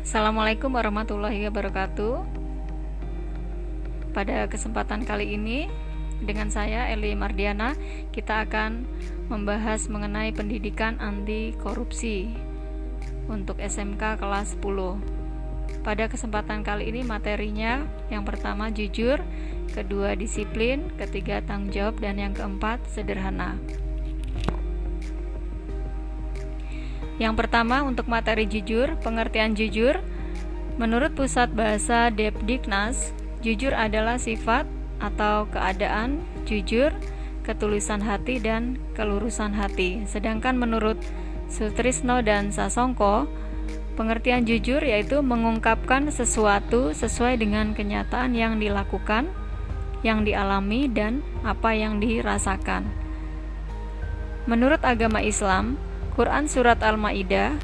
Assalamualaikum warahmatullahi wabarakatuh. Pada kesempatan kali ini dengan saya Eli Mardiana, kita akan membahas mengenai pendidikan anti korupsi untuk SMK kelas 10. Pada kesempatan kali ini materinya yang pertama jujur, kedua disiplin, ketiga tanggung jawab, dan yang keempat sederhana. Yang pertama untuk materi jujur, pengertian jujur. Menurut Pusat Bahasa Depdiknas, jujur adalah sifat atau keadaan jujur, ketulusan hati, dan kelurusan hati. Sedangkan menurut Sutrisno dan Sasongko, pengertian jujur yaitu mengungkapkan sesuatu sesuai dengan kenyataan yang dilakukan, yang dialami, dan apa yang dirasakan. Menurut agama Islam, Quran Surat Al-Ma'idah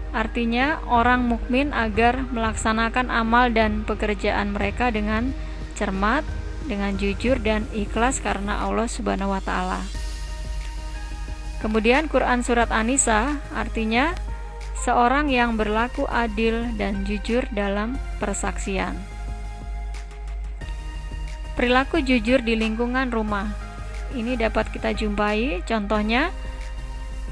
artinya orang mukmin agar melaksanakan amal dan pekerjaan mereka dengan cermat, dengan jujur dan ikhlas karena Allah Subhanahu wa Ta'ala. Kemudian Quran Surat An-Nisa artinya seorang yang berlaku adil dan jujur dalam persaksian. Perilaku jujur di lingkungan rumah ini dapat kita jumpai, contohnya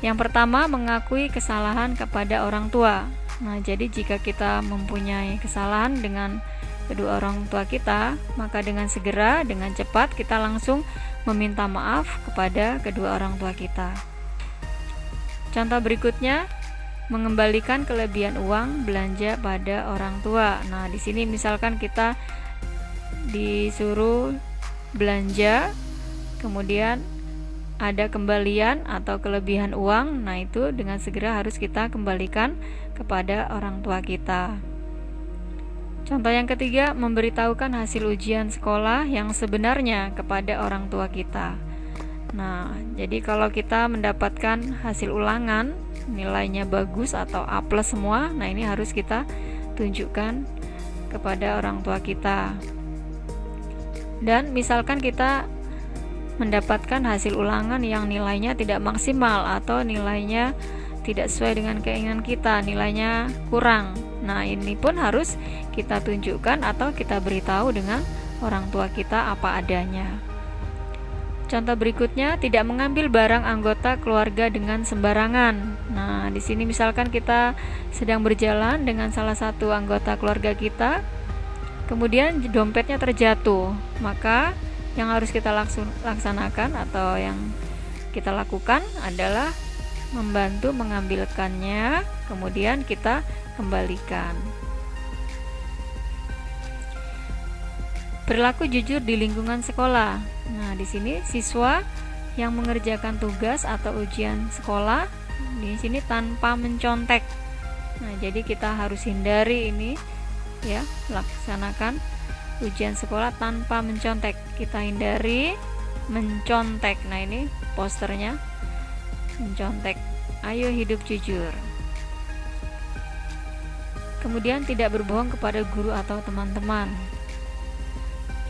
yang pertama, mengakui kesalahan kepada orang tua. Nah, jadi jika kita mempunyai kesalahan dengan kedua orang tua kita, maka dengan segera, dengan cepat kita langsung meminta maaf kepada kedua orang tua kita. Contoh berikutnya, mengembalikan kelebihan uang belanja pada orang tua. Nah, di sini misalkan kita disuruh belanja, kemudian ada kembalian atau kelebihan uang, nah itu dengan segera harus kita kembalikan kepada orang tua kita. Contoh yang ketiga, memberitahukan hasil ujian sekolah yang sebenarnya kepada orang tua kita. Nah, jadi kalau kita mendapatkan hasil ulangan, nilainya bagus atau A+ semua, nah ini harus kita tunjukkan kepada orang tua kita. Dan misalkan kita mendapatkan hasil ulangan yang nilainya tidak maksimal atau nilainya tidak sesuai dengan keinginan kita, nilainya kurang. Nah, ini pun harus kita tunjukkan atau kita beritahu dengan orang tua kita apa adanya. Contoh berikutnya, tidak mengambil barang anggota keluarga dengan sembarangan. Nah, di sini misalkan kita sedang berjalan dengan salah satu anggota keluarga kita, kemudian dompetnya terjatuh, maka yang harus kita laksanakan atau yang kita lakukan adalah membantu mengambilkannya, kemudian kita kembalikan. Perilaku jujur di lingkungan sekolah. Nah, di sini siswa yang mengerjakan tugas atau ujian sekolah di sini tanpa mencontek. Nah, jadi kita harus hindari ini ya, laksanakan ujian sekolah tanpa mencontek. Kita hindari mencontek. Nah, ini posternya mencontek. Ayo hidup jujur. Kemudian tidak berbohong kepada guru atau teman-teman.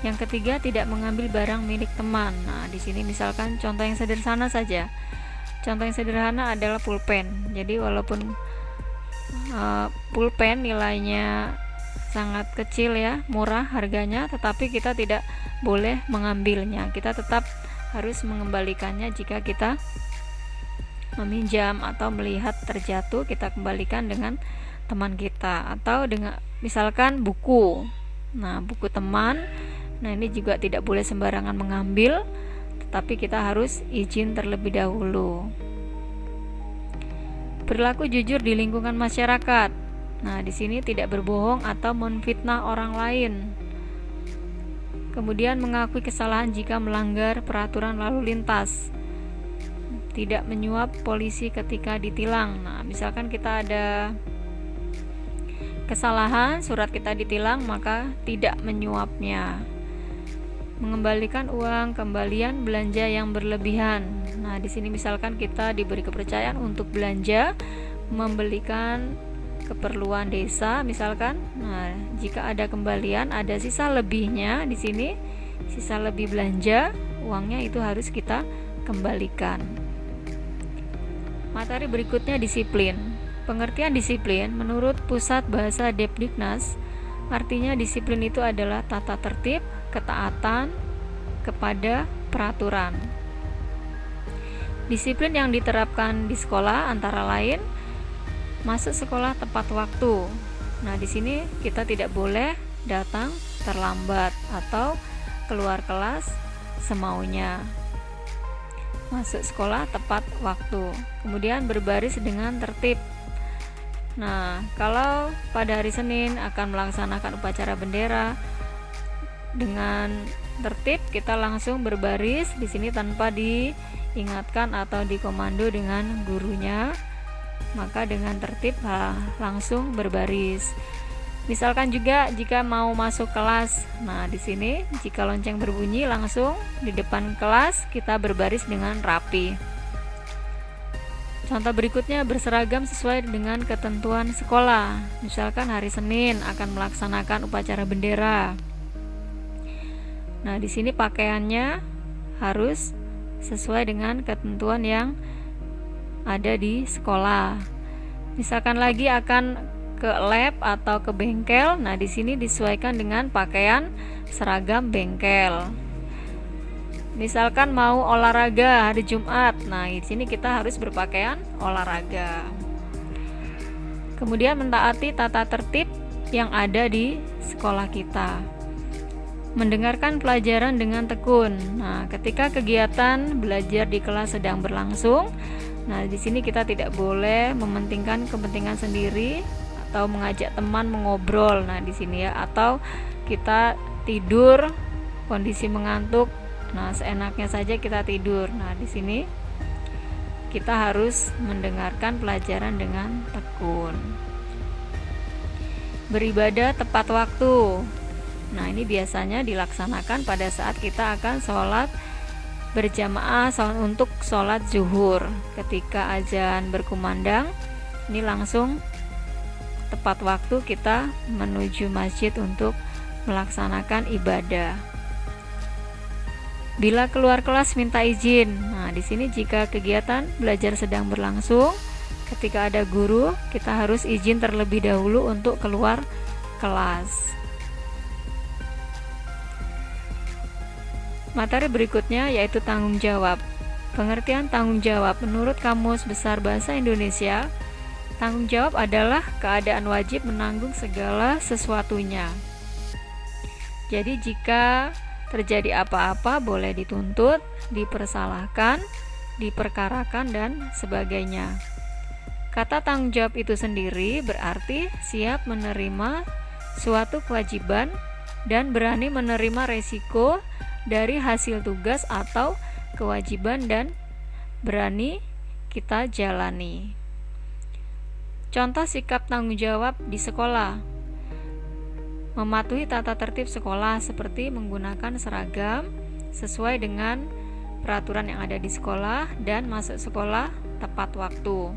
Yang ketiga, tidak mengambil barang milik teman. Nah, di sini misalkan contoh yang sederhana saja. Contoh yang sederhana adalah pulpen. Jadi walaupun pulpen nilainya sangat kecil ya, murah harganya, tetapi kita tidak boleh mengambilnya. Kita tetap harus mengembalikannya jika kita meminjam atau melihat terjatuh, kita kembalikan dengan teman kita. Atau dengan misalkan buku. Nah, buku teman, nah ini juga tidak boleh sembarangan mengambil, tetapi kita harus izin terlebih dahulu. Perilaku jujur di lingkungan masyarakat. Nah, di sini tidak berbohong atau menfitnah orang lain. Kemudian mengakui kesalahan jika melanggar peraturan lalu lintas. Tidak menyuap polisi ketika ditilang. Nah, misalkan kita ada kesalahan, surat kita ditilang, maka tidak menyuapnya. Mengembalikan uang kembalian belanja yang berlebihan. Nah, di sini misalkan kita diberi kepercayaan untuk belanja, membelikan keperluan desa misalkan. Nah, jika ada kembalian, ada sisa lebihnya di sini, sisa lebih belanja, uangnya itu harus kita kembalikan. Materi berikutnya disiplin. Pengertian disiplin menurut Pusat Bahasa Depdiknas, artinya disiplin itu adalah tata tertib, ketaatan kepada peraturan. Disiplin yang diterapkan di sekolah antara lain masuk sekolah tepat waktu. Nah, di sini kita tidak boleh datang terlambat atau keluar kelas semaunya. Masuk sekolah tepat waktu. Kemudian berbaris dengan tertib. Nah, kalau pada hari Senin akan melaksanakan upacara bendera dengan tertib, kita langsung berbaris di sini tanpa diingatkan atau dikomando dengan gurunya. Maka dengan tertib langsung berbaris. Misalkan juga jika mau masuk kelas, nah di sini jika lonceng berbunyi langsung di depan kelas kita berbaris dengan rapi. Contoh berikutnya berseragam sesuai dengan ketentuan sekolah. Misalkan hari Senin akan melaksanakan upacara bendera. Nah, di sini pakaiannya harus sesuai dengan ketentuan yang ada di sekolah. Misalkan lagi akan ke lab atau ke bengkel, nah di sini disesuaikan dengan pakaian seragam bengkel. Misalkan mau olahraga hari Jumat, nah di sini kita harus berpakaian olahraga. Kemudian mentaati tata tertib yang ada di sekolah kita. Mendengarkan pelajaran dengan tekun. Nah, ketika kegiatan belajar di kelas sedang berlangsung, nah di sini kita tidak boleh mementingkan kepentingan sendiri atau mengajak teman mengobrol. Nah, di sini ya, atau kita tidur kondisi mengantuk. Nah, seenaknya saja kita tidur. Nah, di sini kita harus mendengarkan pelajaran dengan tekun. Beribadah tepat waktu. Nah, ini biasanya dilaksanakan pada saat kita akan sholat berjamaah untuk sholat zuhur. Ketika azan berkumandang, ini langsung tepat waktu kita menuju masjid untuk melaksanakan ibadah. Bila keluar kelas minta izin. Nah, di sini jika kegiatan belajar sedang berlangsung, ketika ada guru, kita harus izin terlebih dahulu untuk keluar kelas. Materi berikutnya yaitu tanggung jawab. Pengertian tanggung jawab menurut Kamus Besar Bahasa Indonesia, tanggung jawab adalah keadaan wajib menanggung segala sesuatunya. Jadi jika terjadi apa-apa boleh dituntut, dipersalahkan, diperkarakan, dan sebagainya. Kata tanggung jawab itu sendiri berarti siap menerima suatu kewajiban dan berani menerima resiko dari hasil tugas atau kewajiban dan berani kita jalani. Contoh sikap tanggung jawab di sekolah. Mematuhi tata tertib sekolah seperti menggunakan seragam sesuai dengan peraturan yang ada di sekolah dan masuk sekolah tepat waktu.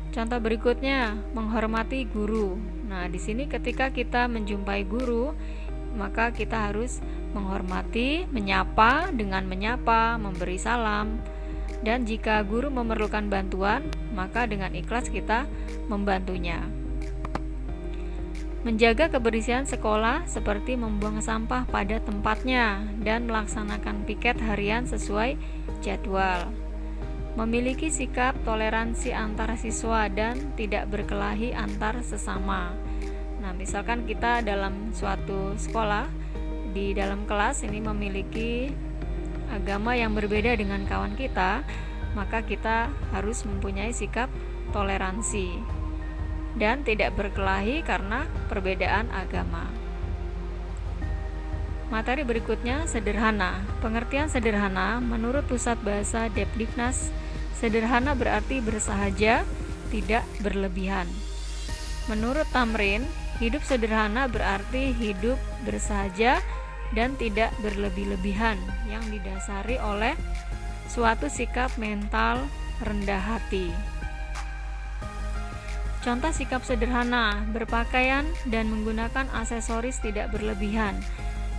Contoh berikutnya, menghormati guru. Nah, di sini ketika kita menjumpai guru, maka kita harus menghormati, menyapa dengan menyapa, memberi salam. Dan jika guru memerlukan bantuan, maka dengan ikhlas kita membantunya. Menjaga kebersihan sekolah seperti membuang sampah pada tempatnya dan melaksanakan piket harian sesuai jadwal. Memiliki sikap toleransi antar siswa dan tidak berkelahi antar sesama. Nah, misalkan kita dalam suatu sekolah, di dalam kelas ini memiliki agama yang berbeda dengan kawan kita, maka kita harus mempunyai sikap toleransi dan tidak berkelahi karena perbedaan agama. Materi berikutnya sederhana. Pengertian sederhana menurut Pusat Bahasa Depdiknas, sederhana berarti bersahaja, tidak berlebihan. Menurut Tamrin, hidup sederhana berarti hidup bersahaja dan tidak berlebih-lebihan yang didasari oleh suatu sikap mental rendah hati. Contoh sikap sederhana, berpakaian dan menggunakan aksesoris tidak berlebihan.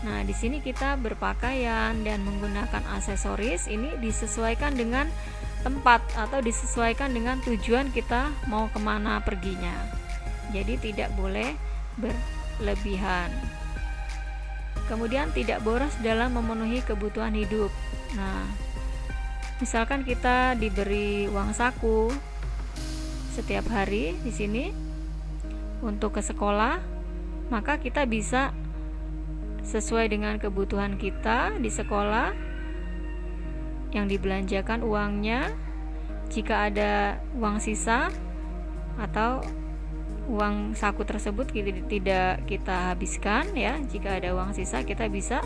Nah, di sini kita berpakaian dan menggunakan aksesoris ini disesuaikan dengan tempat atau disesuaikan dengan tujuan kita mau kemana perginya. Jadi tidak boleh berlebihan. Kemudian tidak boros dalam memenuhi kebutuhan hidup. Nah, misalkan kita diberi uang saku setiap hari di sini untuk ke sekolah, maka kita bisa sesuai dengan kebutuhan kita di sekolah yang dibelanjakan uangnya. Jika ada uang sisa atau uang saku tersebut tidak kita habiskan ya, jika ada uang sisa kita bisa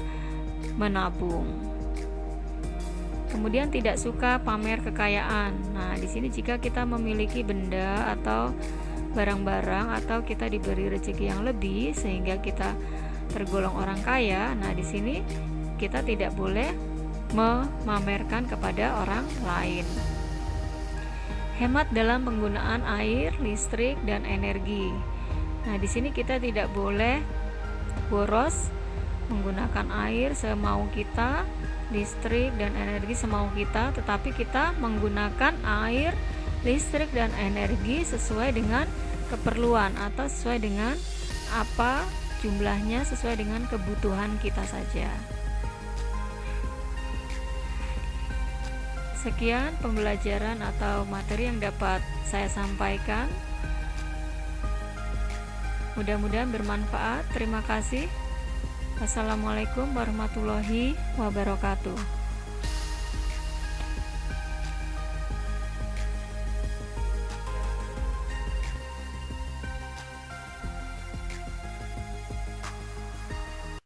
menabung. Kemudian tidak suka pamer kekayaan. Nah, di sini jika kita memiliki benda atau barang-barang atau kita diberi rezeki yang lebih sehingga kita tergolong orang kaya, nah di sini kita tidak boleh memamerkan kepada orang lain. Hemat dalam penggunaan air, listrik, dan energi. Nah, di sini kita tidak boleh boros menggunakan air semau kita, listrik dan energi semau kita, tetapi kita menggunakan air, listrik dan energi sesuai dengan keperluan atau sesuai dengan apa jumlahnya, sesuai dengan kebutuhan kita saja. Sekian pembelajaran atau materi yang dapat saya sampaikan. Mudah-mudahan bermanfaat. Terima kasih. Wassalamualaikum warahmatullahi wabarakatuh.